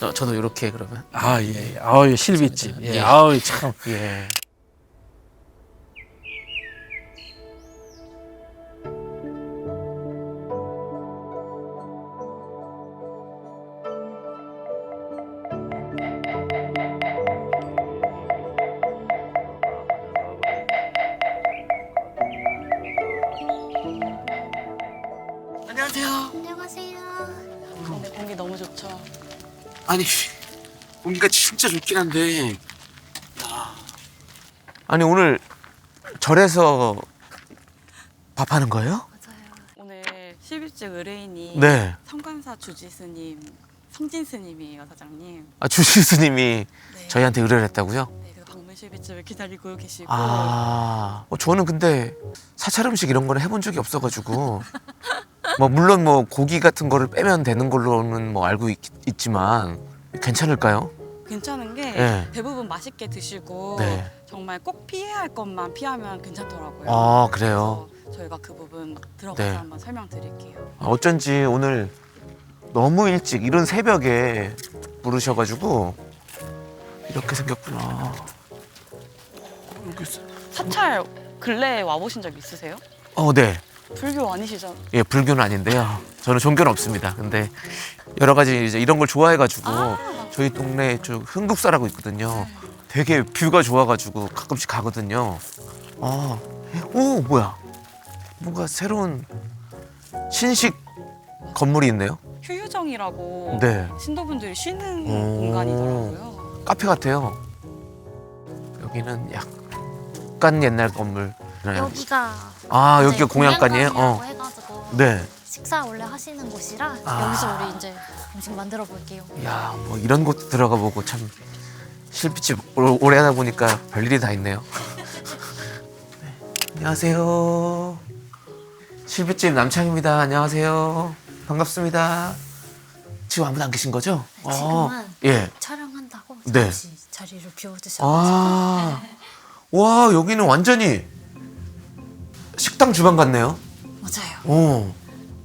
저도 이렇게 그러면. 아, 예. 아우, 실비집. 예. 예. 아우, 참. 예. 안녕하세요. 안녕하세요. 근데 공기 너무 좋죠. 아니 공기가 진짜 좋긴 한데. 아니 오늘 절에서 밥하는 거예요? 맞아요. 오늘 실비집 의뢰인이 네. 성관사 주지 스님, 성진 스님이에요, 사장님. 아 주신 스님이 네. 저희한테 의뢰를 했다고요? 네, 그래서 방문 실비집을 기다리고 계시고. 저는 근데 사찰 음식 이런 거는 해본 적이 없어가지고 뭐 물론 뭐 고기 같은 거를 빼면 되는 걸로는 뭐 알고 있지만 괜찮을까요? 괜찮은 게 네. 대부분 맛있게 드시고 네. 정말 꼭 피해야 할 것만 피하면 괜찮더라고요. 아, 그래요? 그래서 저희가 그 부분 들어가서 네. 한번 설명드릴게요. 어쩐지 오늘 너무 일찍 이른 새벽에 부르셔가지고 이렇게 생겼구나. 여기 있어. 사찰 근래에 와보신 적 있으세요? 네. 불교 아니시죠? 예, 불교는 아닌데요. 저는 종교는 없습니다. 근데 여러 가지 이제 이런 걸 좋아해가지고 저희 동네에 저 흥국사라고 있거든요. 되게 뷰가 좋아가지고 가끔씩 가거든요. 오 뭐야? 뭔가 새로운 신식 건물이 있네요. 휴유정이라고 네. 신도분들이 쉬는 오. 공간이더라고요. 카페 같아요. 여기는 약간 옛날 건물. 여기가 여기가 공양간이에요? 공양간이라고 해가지고 네. 식사 원래 하시는 곳이라 여기서 우리 이제 음식 만들어 볼게요. 야, 뭐 이런 곳 들어가 보고 참 실비집 오래 하다 보니까 별일이 다 있네요. 네. 안녕하세요. 실비집 남창입니다. 안녕하세요. 반갑습니다. 지금 아무도 안 계신 거죠? 지금은 예. 촬영한다고 네. 잠시 자리를 비워두셔가지고 와, 여기는 완전히 식당 주방 같네요. 맞아요.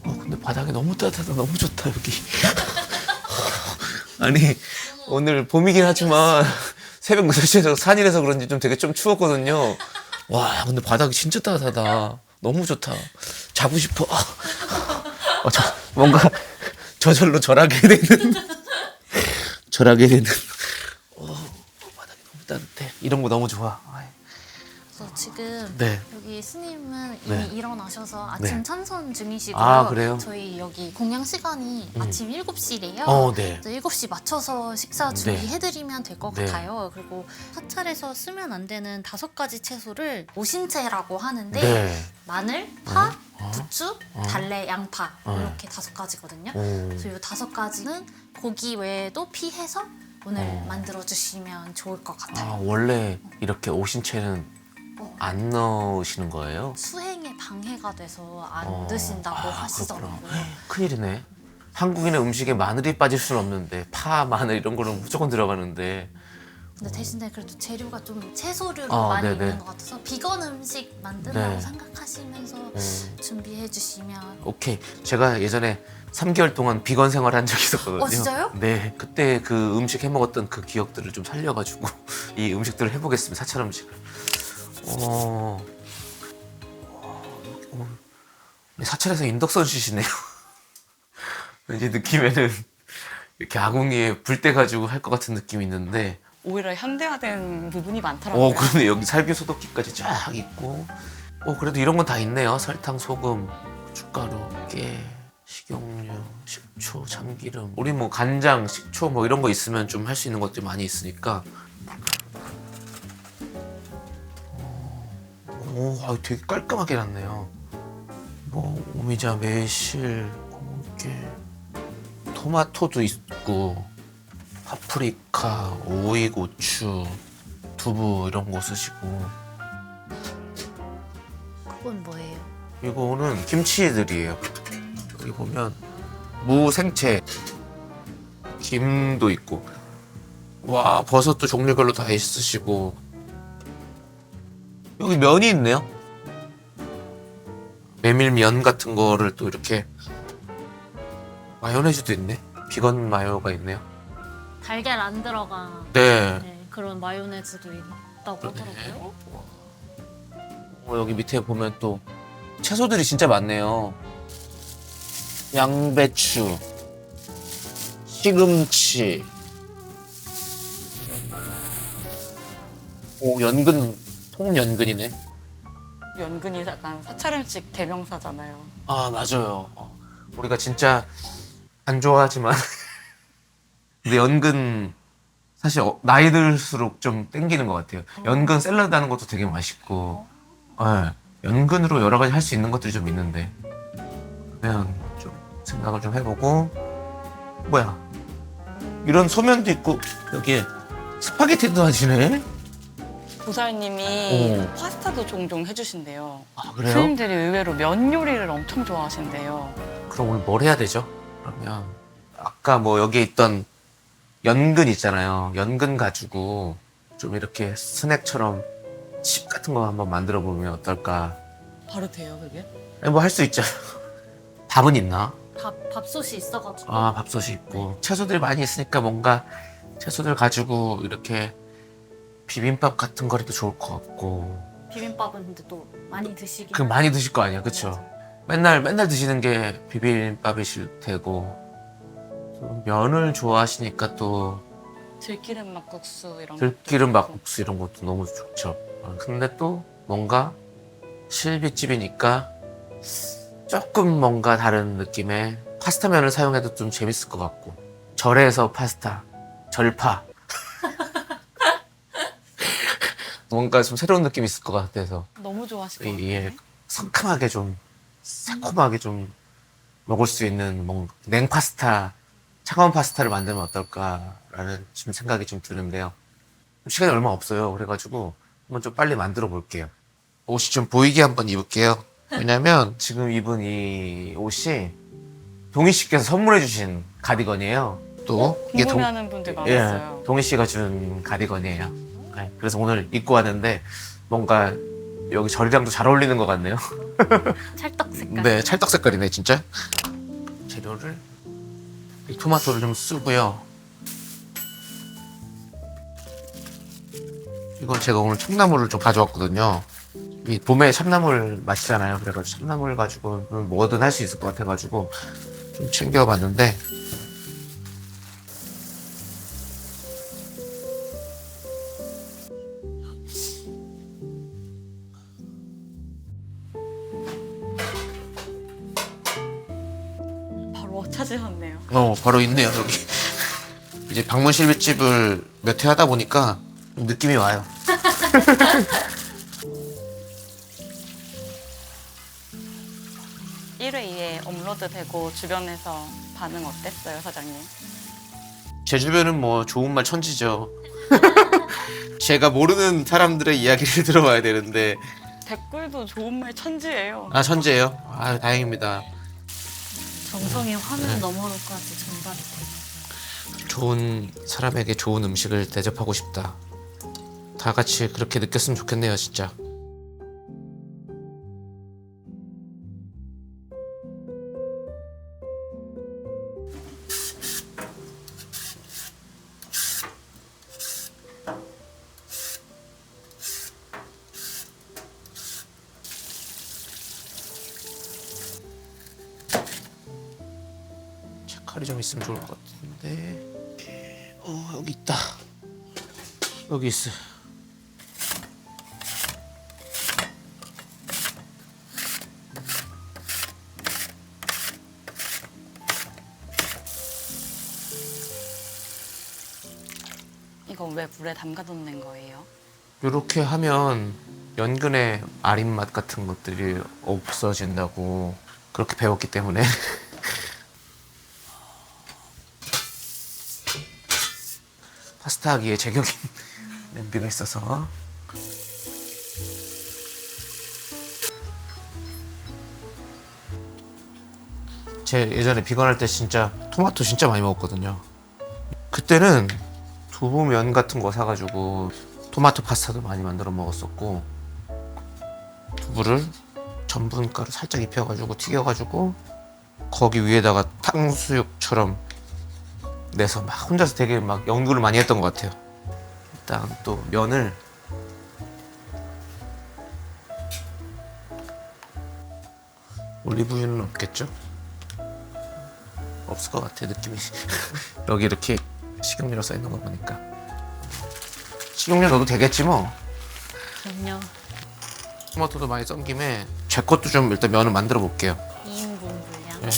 근데 바닥이 너무 따뜻하다. 너무 좋다, 여기. 아니, 오늘 봄이긴 하지만 새벽 6시에서 산이라서 그런지 좀 추웠거든요. 와, 근데 바닥이 진짜 따뜻하다. 너무 좋다. 자고 싶어. 뭔가 저절로 절하게 되는. 절하게 되는. 바닥이 너무 따뜻해. 이런 거 너무 좋아. 그래서 지금 네. 여기 스님은 네. 이미 일어나셔서 아침 네. 찬선 중이시고요. 아, 그래요? 저희 여기 공양 시간이 아침 7시래요. 네. 7시 맞춰서 식사 준비해드리면 될 것 네. 같아요. 그리고 사찰에서 쓰면 안 되는 5가지 채소를 오신채라고 하는데 네. 마늘, 파, 부추, 달래, 양파 이렇게 5가지거든요. 그래서 이 5가지는 고기 외에도 피해서 오늘 만들어주시면 좋을 것 같아요. 원래 이렇게 오신채는 안 넣으시는 거예요? 수행에 방해가 돼서 안 드신다고 하시더라고요. 그렇구나. 큰일이네. 한국인의 음식에 마늘이 빠질 수는 없는데 파, 마늘 이런 거는 무조건 들어가는데. 근데 대신에 그래도 재료가 좀 채소류로 아, 많이 네네. 있는 것 같아서 비건 음식 만든다고 네. 생각하시면서 준비해 주시면. 오케이. 제가 예전에 3개월 동안 비건 생활한 적이 있었거든요. 진짜요? 네. 그때 그 음식 해 먹었던 그 기억들을 좀 살려가지고 이 음식들을 해보겠습니다. 사찰 음식을. 사찰에서 인덕선 쉬시네요. 왠지 느낌에는 이렇게 아궁이에 불 때 가지고 할 것 같은 느낌이 있는데. 오히려 현대화된 부분이 많더라고요. 그러네. 여기 살균 소독기까지 쫙 있고. 그래도 이런 건 다 있네요. 설탕, 소금, 고춧가루, 깨, 식용유, 식초, 참기름. 우리 뭐 간장, 식초 뭐 이런 거 있으면 좀 할 수 있는 것들이 많이 있으니까. 되게 깔끔하게 놨네요. 뭐 오미자, 매실, 공깨, 토마토도 있고, 파프리카, 오이, 고추, 두부 이런 거 쓰시고. 그건 뭐예요? 이거는 김치들이에요. 여기 보면 무, 생채, 김도 있고. 와, 버섯도 종류별로 다 있으시고. 여기 면이 있네요. 메밀면 같은 거를 또 이렇게. 마요네즈도 있네. 비건 마요가 있네요. 달걀 안 들어간 네. 네, 그런 마요네즈도 있다고 하더라고요. 여기 밑에 보면 또 채소들이 진짜 많네요. 양배추, 시금치, 오 연근, 통연근이네. 연근이 약간 사찰음식 대명사잖아요. 아 맞아요. 우리가 진짜 안 좋아하지만 근데 연근 사실 나이 들수록 좀 땡기는 것 같아요. 연근 샐러드 하는 것도 되게 맛있고, 네, 연근으로 여러 가지 할 수 있는 것들이 좀 있는데 그냥 좀 생각을 좀 해보고 뭐야 이런 소면도 있고 여기에 스파게티도 하시네. 보살님이 오. 파스타도 종종 해주신대요. 아 그래요? 스님들이 의외로 면 요리를 엄청 좋아하신대요. 그럼 오늘 뭘 해야 되죠? 그러면 아까 뭐 여기에 있던 연근 있잖아요. 연근 가지고 좀 이렇게 스낵처럼 칩 같은 거 한번 만들어 보면 어떨까? 바로 돼요, 그게? 뭐 할 수 있죠. 밥은 있나? 밥솥이 있어가지고 아 밥솥이 있고 채소들 많이 있으니까 뭔가 채소들 가지고 이렇게 비빔밥 같은 거라도 좋을 것 같고. 비빔밥은 근데 또 많이 드시긴 그 많이 드실 거 아니야, 그쵸? 맨날 드시는 게 비빔밥이실 테고 또 면을 좋아하시니까 또 들기름 막국수 이런 들기름 것도 막국수 이런 것도 너무 좋죠. 근데 또 뭔가 실비집이니까 조금 뭔가 다른 느낌의 파스타면을 사용해도 좀 재밌을 것 같고 절에서 파스타, 절파 뭔가 좀 새로운 느낌이 있을 것 같아서 너무 좋아하실 것 이게 같아요. 상큼하게 좀 새콤하게 좀 먹을 수 있는 뭔가 냉파스타, 차가운 파스타를 만들면 어떨까라는 지금 생각이 좀 드는데요. 시간이 얼마 없어요. 그래가지고 한번 좀 빨리 만들어 볼게요. 옷이 좀 보이게 한번 입을게요. 왜냐면 지금 입은 이 옷이 동희 씨께서 선물해 주신 가디건이에요. 또 이게 궁금해하는 분들 많았어요. 동희 씨가 준 가디건이에요. 네, 그래서 오늘 입고 왔는데 뭔가 여기 절이랑도 잘 어울리는 것 같네요. 찰떡 색깔. 네, 찰떡 색깔이네 진짜. 재료를 이 토마토를 좀 쓰고요. 이건 제가 오늘 참나물을 좀 가져왔거든요. 이 봄에 참나물 맛있잖아요. 그래가지고 참나물 가지고 뭐든 할 수 있을 것 같아가지고 좀 챙겨봤는데 바로 찾으셨네요. 바로 있네요 여기. 이제 방문 실비집을 몇 회 하다 보니까 좀 느낌이 와요. 1회 업로드되고 주변에서 반응 어땠어요, 사장님? 제 주변은 뭐 좋은 말 천지죠. 제가 모르는 사람들의 이야기를 들어봐야 되는데 댓글도 좋은 말 천지예요. 아 천재예요? 아 다행입니다. 정성이 화면 너머로까지 전달이 돼요. 좋은 사람에게 좋은 음식을 대접하고 싶다. 다 같이 그렇게 느꼈으면 좋겠네요 진짜. 칼이 좀 있으면 좋을 것 같은데. 여기 있다. 여기 있어. 이거 왜 물에 담가놓는 거예요? 이렇게 하면 연근의 아린 맛 같은 것들이 없어진다고 그렇게 배웠기 때문에. 파스타 하기에 제격인 냄비가 있어서. 제 예전에 비건할 때 진짜 토마토 진짜 많이 먹었거든요. 그때는 두부면 같은 거 사가지고 토마토 파스타도 많이 만들어 먹었었고, 두부를 전분가루 살짝 입혀가지고 튀겨가지고 거기 위에다가 탕수육처럼 내서 막 혼자서 되게 막 연구를 많이 했던 것 같아요. 일단 또 면을 올리브유는 없겠죠? 없을 것 같아 느낌이. 여기 이렇게 식용유로 써 있는 거 보니까 식용유 넣어도 되겠지 뭐. 그럼요. 토마토도 많이 썬 김에 제 것도 좀 일단 면을 만들어 볼게요. 2인분 분량. 네.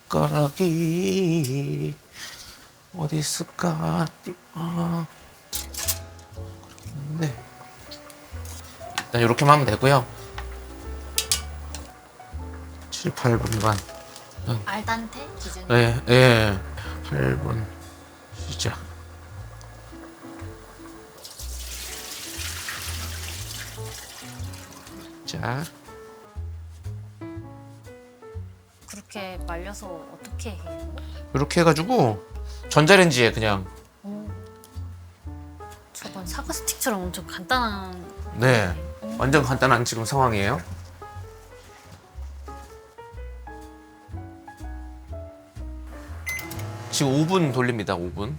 젓가락이 어디 있을까? 네. 일단 이렇게만 하면 되고요. 7, 8분간. 알단테 기준. 예, 예. 8분 시작. 자, 그렇게 말려서 어떻게 해요? 이렇게 해가지고 전자레인지에 그냥 저번 사과 스틱처럼 엄청 간단한. 네, 완전 간단한 지금 상황이에요. 지금 5분 돌립니다. 5분.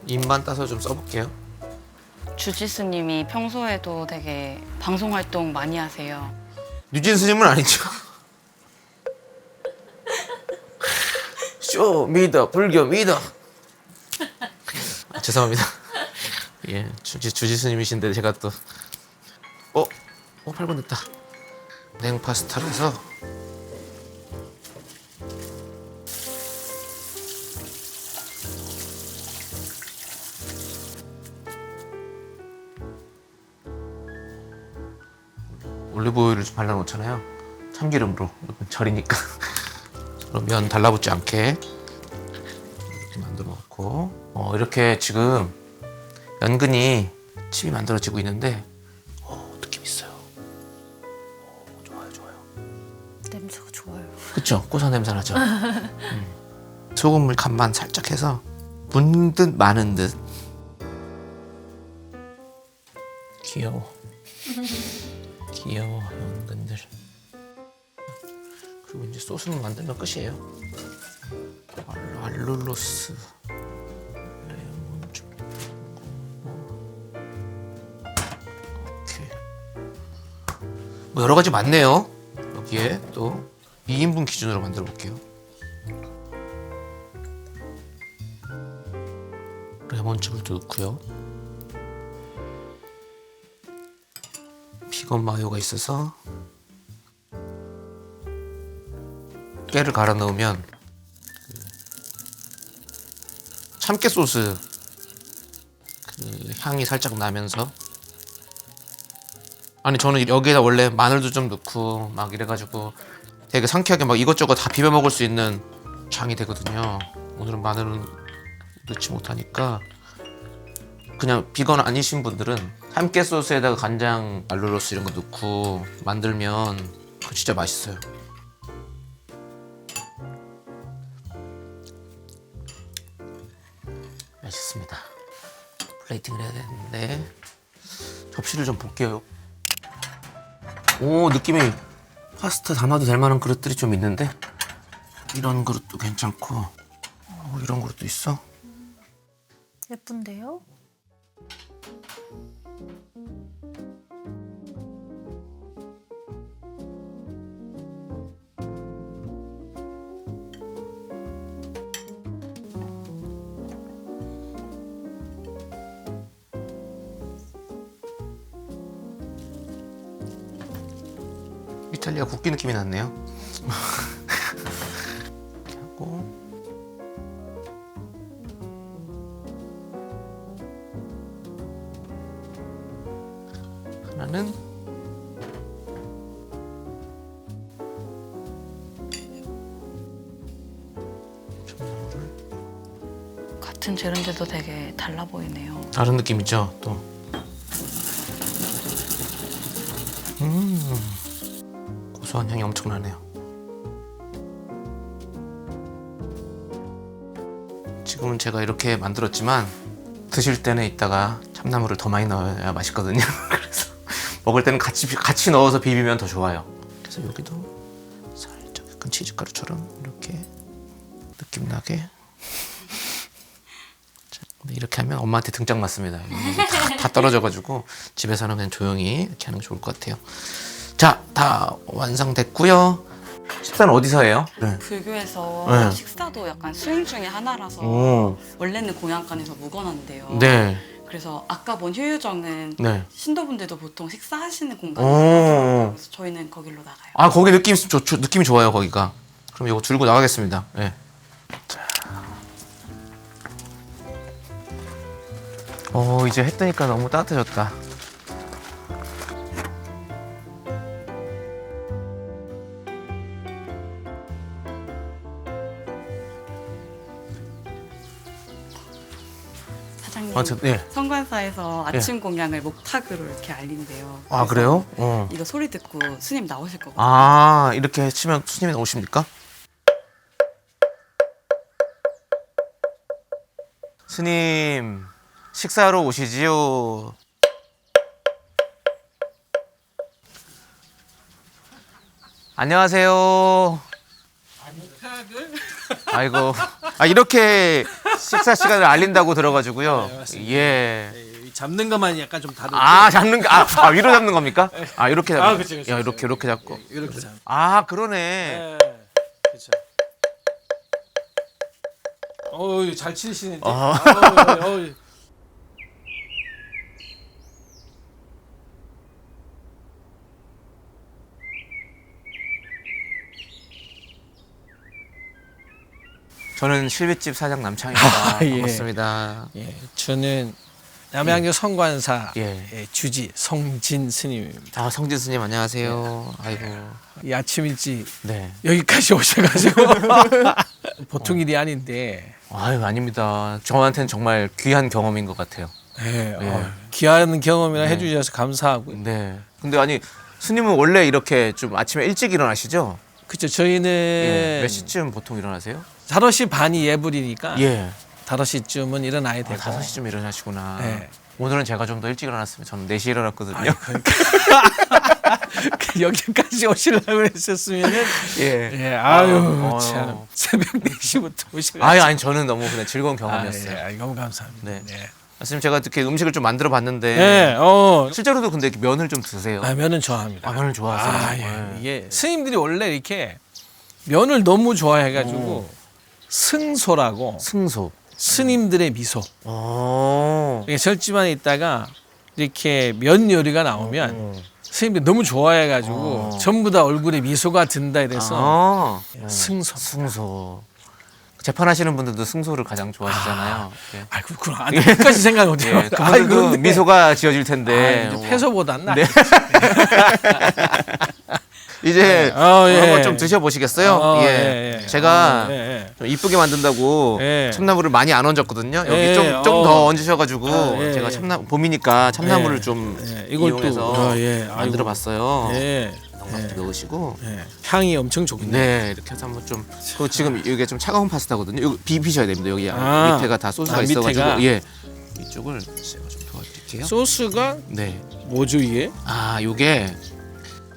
입만 따서 좀 써볼게요. 주지스님이 평소에도 되게 방송 활동 많이 하세요. 유진스님은 아니죠. 쇼 믿어 불교 믿어. 아, 죄송합니다. 예, 주지스님이신데 제가 또 8분 됐다. 냉파스타를 해서 올리브오일을 좀 발라놓잖아요. 참기름으로 절이니까. 그럼 면 달라붙지 않게 이렇게 만들어 놓고 이렇게 지금 연근히 칩이 만들어지고 있는데 느낌 있어요. 좋아요, 좋아요. 냄새가 좋아요. 그쵸? 고소한 냄새 나죠? 소금물 간만 살짝 해서 문 듯 마는 듯. 귀여워. 귀여워 연근들. 그리고 이제 소스는 만들면 끝이에요. 알룰로스 레몬 좀 이렇게 뭐 여러 가지 많네요. 여기에 또 2인분 기준으로 만들어 볼게요. 레몬즙도 넣고요. 비건 마요가 있어서 깨를 갈아 넣으면 참깨 소스 그 향이 살짝 나면서, 아니 저는 여기에다 원래 마늘도 좀 넣고 막 이래가지고 되게 상쾌하게 막 이것저것 다 비벼 먹을 수 있는 장이 되거든요. 오늘은 마늘은 넣지 못하니까 그냥 비건 아니신 분들은 참깨 소스에다가 간장, 알룰로스 이런 거 넣고 만들면 그거 진짜 맛있어요. 맛있습니다. 플레이팅을 해야 되는데 접시를 좀 볼게요. 오, 느낌이 파스타 담아도 될 만한 그릇들이 좀 있는데 이런 그릇도 괜찮고 이런 그릇도 있어. 예쁜데요? 이탈리아 국기 느낌이 났네요. 이렇게 하고 하나는 같은 재료인데도 되게 달라 보이네요. 다른 느낌이죠. 또 고소한 향이 엄청나네요. 지금은 제가 이렇게 만들었지만 드실 때는 이따가 참나물을 더 많이 넣어야 맛있거든요. 그래서 먹을 때는 같이 넣어서 비비면 더 좋아요. 그래서 여기도 살짝 약간 치즈가루처럼 이렇게 느낌 나게. 자, 근데 이렇게 하면 엄마한테 등짝 맞습니다. 다 떨어져가지고 집에서는 그냥 조용히 이렇게 하는 게 좋을 것 같아요. 자, 다 완성됐고요. 식사는 어디서 해요? 네. 불교에서 네. 식사도 약간 수행 중에 하나라서 오. 원래는 공양간에서 묵어놨는데요. 네. 그래서 아까 본 효유정은 네. 신도분들도 보통 식사하시는 오. 공간이에요. 그래서 저희는 거기로 나가요. 아, 거기 느낌이 좋아요, 거기가. 그럼 이거 들고 나가겠습니다. 네. 자. 이제 해 뜨니까 너무 따뜻해졌다. 사장님, 네. 성관사에서 아침 공양을 목탁으로 이렇게 알린대요. 아, 그래서 그래요? 이거 소리 듣고 스님 나오실 거거든요. 아, 이렇게 치면 스님이 나오십니까? 스님, 식사하러 오시지요. 안녕하세요. 아이고, 이렇게 식사 시간을 알린다고 들어가지고요. 예. 잡는 것만 약간 좀 다르고. 잡는 거, 위로 잡는 겁니까? 이렇게 잡는 거. 그치. 야, 이렇게 잡고. 이렇게 잡. 그러네. 네. 그렇죠. 잘 치시는데. 저는 실비집 사장 남창입니다. 예. 반갑습니다. 예, 저는 남양주 성관사 예. 주지 성진 스님입니다. 성진 스님 안녕하세요. 아이고. 이 아침 일찍 네. 여기까지 오셔가지고 보통 일이 아닌데. 아유, 아닙니다. 저한테는 정말 귀한 경험인 것 같아요. 예, 귀한 경험이나 네. 해주셔서 감사하고요. 네. 근데 스님은 원래 이렇게 좀 아침에 일찍 일어나시죠? 그렇죠. 저희는 예. 몇 시쯤 보통 일어나세요? 5시 반이 예불이니까 예. 5시쯤은 일어나야 되고. 5시쯤 일어나시구나. 네. 오늘은 제가 좀 더 일찍 일어났습니다. 저는 4시에 일어났거든요. 여기까지 오시려고 했었으면은 예. 참 새벽 4시부터 오시고. 아니, 저는 너무 그냥 즐거운 경험이었어요. 너무 감사합니다. 네. 네. 스님 제가 이렇게 음식을 좀 만들어 봤는데 네, 실제로도 근데 이렇게 면을 좀 드세요? 면은 좋아합니다. 면을 좋아하세요? 네. 이게 스님들이 원래 이렇게 면을 너무 좋아해가지고 승소라고 승소. 스님들의 미소. 오. 이게 절집안에 있다가 이렇게 면 요리가 나오면 스님들이 너무 좋아해가지고 전부 다 얼굴에 미소가 든다 이래서 승소. 승소. 재판하시는 분들도 승소를 가장 좋아하시잖아요. 예. 그렇구나. 아직까지 생각 못해요. 예, 그분들도 미소가 지어질 텐데. 이제 패소보단 나. 네. 이제 예. 한번 좀 드셔보시겠어요? 예. 제가 예. 좀 이쁘게 만든다고 예. 참나물을 많이 안 얹었거든요. 여기 예. 좀 더 얹으셔가지고 예. 제가 봄이니까 참나물을 예. 좀 이걸 이용해서 또 만들어봤어요. 예. 넉넉히 넣으시고. 향이 엄청 좋군요. 네, 이렇게 해서 한번 좀. 그리고 지금 이게 좀 차가운 파스타거든요. 이거 비비셔야 됩니다. 여기 밑에가 다 소스가 있어가지고. 밑에가? 예. 이쪽을 제가 좀 도와드릴게요. 소스가 네. 뭐죠 이게? 요게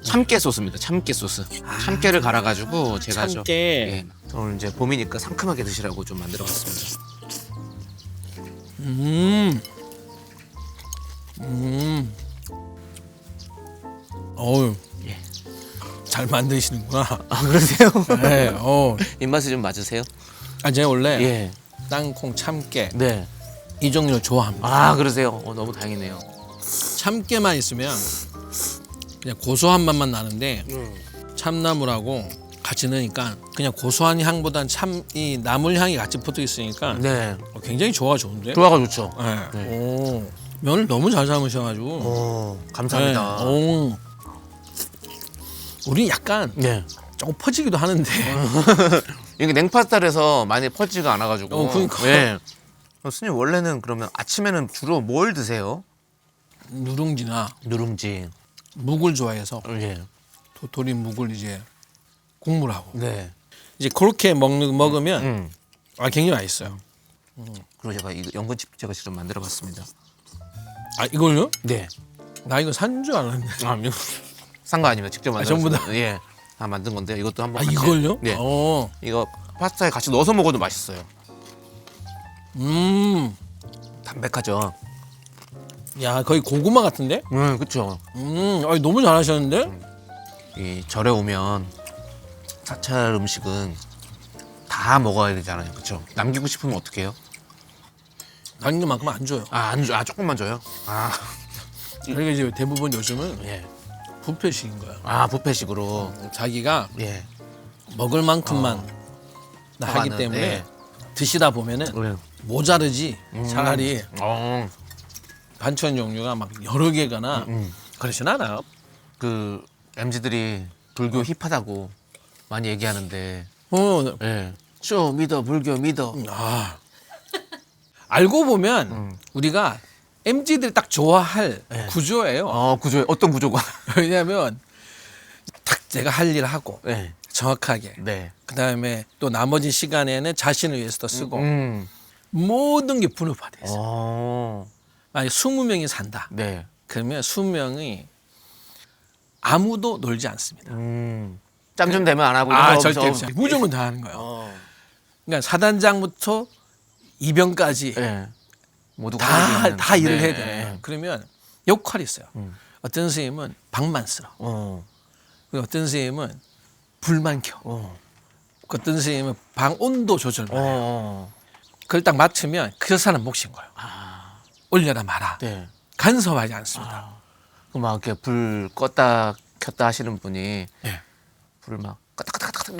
참깨 소스입니다. 참깨 소스. 참깨를 갈아가지고 제가 참깨. 예. 오늘 이제 봄이니까 상큼하게 드시라고 좀 만들어봤습니다. 어우. 예. 잘 만드시는구나. 그러세요? 네. 입맛이 좀 맞으세요? 제가 원래 예. 땅콩, 참깨 네. 이 종류 좋아합니다. 그러세요? 너무 다행이네요. 참깨만 있으면 그냥 고소한 맛만 나는데 참나물하고 같이 넣으니까 그냥 고소한 향보단 참 이 나물 향이 같이 붙어 있으니까 네. 굉장히 조화가 좋은데. 조화가 좋죠. 네. 오, 면을 너무 잘 삶으셔가지고. 감사합니다. 네. 오. 우리 약간 네. 조금 퍼지기도 하는데. 이게 냉파스타라서 많이 퍼지가 않아가지고. 그러니까. 예. 스님 원래는 그러면 아침에는 주로 뭘 드세요? 누룽지나 누룽지. 묵을 좋아해서 예. 도토리 묵을 이제 국물하고 네. 이제 그렇게 먹으면 굉장히 맛있어요. 그리고 제가 이 연근칩 제가 직접 만들어봤습니다. 이걸요? 네. 나 이거 산 줄 알았는데. 산 거 아닙니다. 직접 만들었습니다. 전부 다? 예. 하나 만든 건데 이것도 한번 아 같이- 이걸요? 네. 어. 이거 파스타에 같이 넣어서 먹어도 맛있어요. 담백하죠. 야 거의 고구마 같은데? 그렇죠. 아니, 너무 잘하셨는데? 이 절에 오면 사찰 음식은 다 먹어야 되잖아요. 그렇죠? 남기고 싶으면 어떻게 해요? 당긴 만큼 안 줘요. 안 줘. 조금만 줘요. 그러니까 이제 대부분 요즘은 예. 뷔페식인 거야. 뷔페식으로. 자기가 예. 먹을 만큼만 하기 하는, 때문에 예. 드시다 보면은 네. 모자르지 차라리 어. 반찬 종류가 막 여러 개거나 그러진 않아요. 그 MZ들이 불교 힙하다고 많이 얘기하는데 예. 쇼 믿어 불교 믿어. 알고 보면 우리가 MZ들이 딱 좋아할 구조예요. 구조에 어떤 구조가? 왜냐하면 딱 제가 할 일 하고 네. 정확하게 네. 그다음에 또 나머지 시간에는 자신을 위해서도 쓰고 모든 게 분업화돼 있어요. 만약 20명이 산다. 네. 그러면 20명이 아무도 놀지 않습니다. 짬 좀 되면 안 하고 이런 거 절대 없어. 없어요. 무조건 다 하는 거예요. 그러니까 사단장부터 이병까지 예. 모두 관리되어 있는. 다 일을 네. 해야 되잖아요. 그러면 역할이 있어요. 어떤 선생님은 방만 쓸어. 그리고 어떤 선생님은 불만 켜. 어떤 선생님은 방 온도 조절만 해요. 그걸 딱 맞추면 그 사람 몫인 거예요. 올려라 마라. 네. 간섭하지 않습니다. 그막 이렇게 불 껐다 켰다 하시는 분이 예. 불을 막 까딱까딱까딱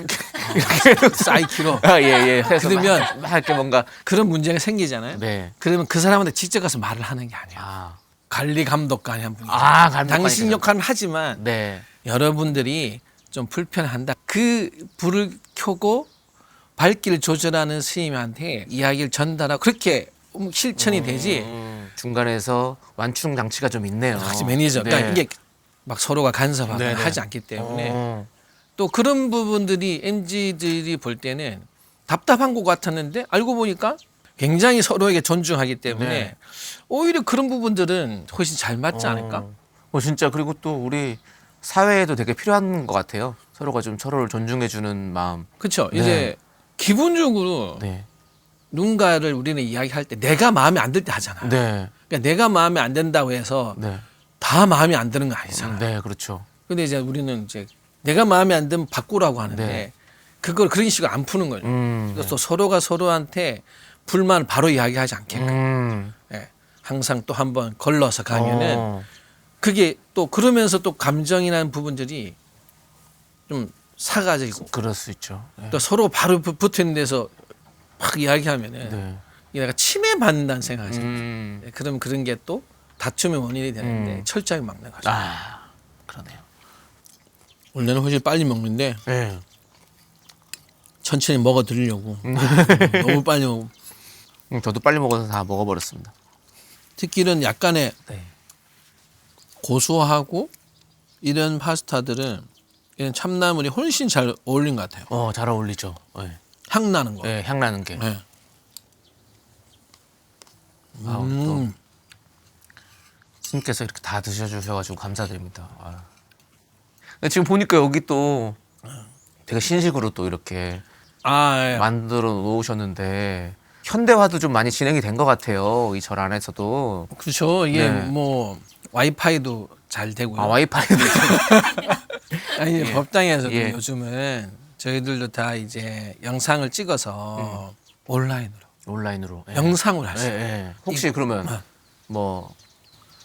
이렇게 사이키로 예예. 해서 그러면 막 이렇게 뭔가 그런 문제가 생기잖아요. 네. 그러면 그 사람한테 직접 가서 말을 하는 게 아니에요. 아. 관리 감독관이 한 분이 감독관이 당신 있어요. 역할은 하지만 네. 여러분들이 좀 불편한다. 그 불을 켜고 밝기를 조절하는 스님한테 이야기를 전달하고 그렇게 실천이 되지. 중간에서 완충 장치가 좀 있네요. 같이 매니저. 네. 그러니까 이게 막 서로가 간섭하거나 네, 네. 하지 않기 때문에 어. 또 그런 부분들이 MZ들이 볼 때는 답답한 것 같았는데 알고 보니까 굉장히 서로에게 존중하기 때문에 네. 오히려 그런 부분들은 훨씬 잘 맞지 않을까? 진짜 그리고 또 우리 사회에도 되게 필요한 것 같아요. 서로가 좀 서로를 존중해주는 마음. 그렇죠. 네. 이제 기본적으로 네. 누군가를 우리는 이야기할 때 내가 마음에 안 들 때 하잖아요. 네. 그러니까 내가 마음에 안 든다고 해서 네. 다 마음에 안 드는 거 아니잖아요. 네, 그렇죠. 근데 이제 우리는 이제 내가 마음에 안 들면 바꾸라고 하는데 네. 그걸 그런 식으로 안 푸는 거죠. 그래서 서로가 서로한테 불만을 바로 이야기하지 않게끔 예, 항상 또 한번 걸러서 가면은 그게 또 그러면서 또 감정이 나는 부분들이 좀 사가지고 그럴 수 있죠. 네. 또 서로 바로 붙어 있는 데서 막 이야기하면은 네. 이게 내가 침해받는다는 생각이 들어요. 음. 그럼 그런 게 또 다툼의 원인이 되는데 철저히 막는 거죠. 그러네요. 원래는 훨씬 빨리 먹는데 네. 천천히 먹어 드리려고 너무 빨리 먹고 저도 빨리 먹어서 다 먹어버렸습니다. 특히 이런 약간의 네. 고소하고 이런 파스타들은 이런 참나물이 훨씬 잘 어울린 것 같아요. 잘 어울리죠. 네. 향 나는 거. 네, 향 나는 게. 네. 또 스님께서 이렇게 다 드셔주셔가지고 감사드립니다. 근데 지금 보니까 여기 또 되게 신식으로 또 이렇게 예. 만들어 놓으셨는데 현대화도 좀 많이 진행이 된 것 같아요. 이 절 안에서도. 그렇죠. 이게 네. 뭐 와이파이도 잘 되고요. 와이파이도 아니 법당에서도 예. 요즘은 저희들도 다 이제 영상을 찍어서 온라인으로 온라인으로. 영상을 할 수 있어요. 혹시 그러면 뭐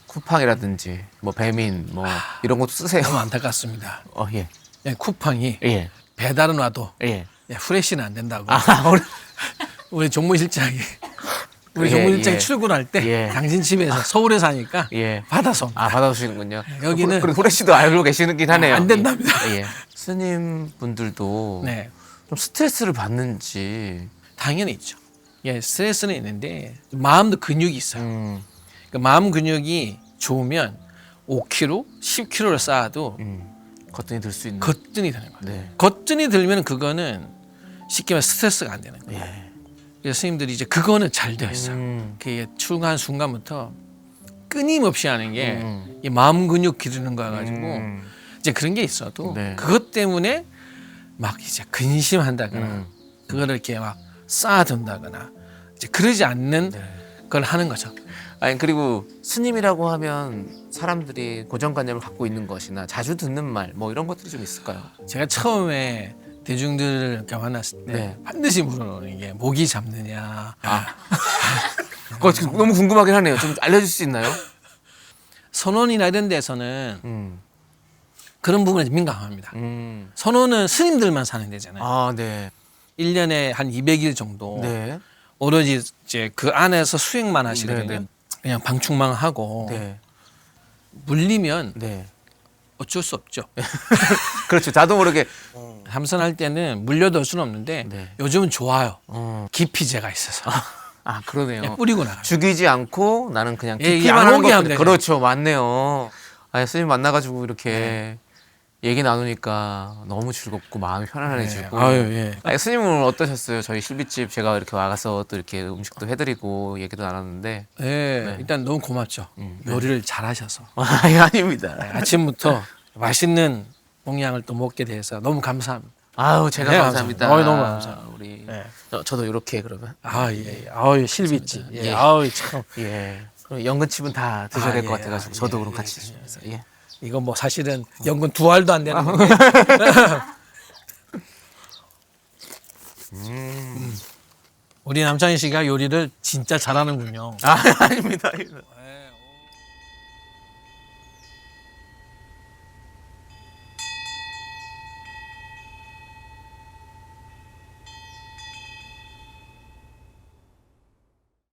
쿠팡이라든지 뭐 배민 뭐 이런 것도 쓰세요? 너무 안타깝습니다. 예. 예, 쿠팡이 예. 배달은 와도 예. 후레쉬는 안 된다고. 우리 우리 종무실장이 우리 예, 종무실장이 예. 출근할 때 예. 당신 집에서 서울에 사니까 예. 받아서 옵니다. 받아주시는군요. 여기는 그리고 후레쉬도 알고 계시긴 하네요. 안 된답니다. 예. 스님 분들도 네, 좀 스트레스를 받는지. 당연히 있죠. 예, 스트레스는 있는데 마음도 근육이 있어요. 그러니까 마음 근육이 좋으면 5kg, 10kg를 쌓아도 거뜬히 들 수 있는. 거뜬히 되는 거예요. 네. 거뜬히 들면 그거는 쉽게 말해 스트레스가 안 되는 거예요. 예. 그래서 스님들이 이제 그거는 잘 되어 있어요. 그게 출근한 순간부터 끊임없이 하는 게 이 마음 근육 기르는 거 가지고 이제 그런 게 있어도 네. 그것 때문에 막 이제 근심한다거나 그거를 이렇게 막 쌓아둔다거나 이제 그러지 않는 걸 하는 거죠. 아니 그리고 스님이라고 하면 사람들이 고정관념을 갖고 있는 것이나 자주 듣는 말 뭐 이런 것들이 좀 있을까요? 제가 처음에 대중들을 이렇게 만났을 때 네. 반드시 물어보는 게 목이 잡느냐. 그거 지금 너무 궁금하긴 하네요. 좀 알려줄 수 있나요? 선원이나 이런 데서는 음. 그런 부분에 민감합니다. 음. 선원은 스님들만 사는 데잖아요. 아, 네. 1년에 한 200일 정도 네. 오로지 이제 그 안에서 수행만 하시거든요. 네, 네. 그냥 방충망 하고 네. 물리면 네. 어쩔 수 없죠. 그렇죠. 나도 모르게. 삼선할 때는 물려둘 수는 없는데 네. 요즘은 좋아요. 어. 기피제가 있어서 아, 그러네요. 그냥 뿌리고 나가요. 죽이지 않고 나는 그냥 예, 깊이만 안 하는 오게 하면 것들. 되죠. 그렇죠. 맞네요. 아, 스님 만나가지고 이렇게 얘기 나누니까 너무 즐겁고 마음이 편안해지고. 아유, 예. 아니, 스님은 어떠셨어요? 저희 실비집 제가 이렇게 와서 또 이렇게 음식도 해드리고 얘기도 나눴는데. 예, 일단 너무 고맙죠. 요리를 잘하셔서 아, 예, 아닙니다. 아침부터 맛있는 봉양을 또 먹게 돼서 너무 감사합니다. 아유, 제가 네, 감사합니다. 감사합니다. 너무 감사합니다. 우리 네. 저도 이렇게 그러면. 아, 예, 예. 아유, 실비집. 예, 예. 아유, 참. 예. 그럼 연근칩은 다 드셔야 아, 될 것 예, 같아가지고 아, 저도 예, 그럼 예, 같이 예, 드시면서. 예. 이거 뭐 사실은 연근 두 알도 안 되는 건데. 우리 남창희 씨가 요리를 진짜 잘하는군요. 아, 아닙니다. 아닙니다.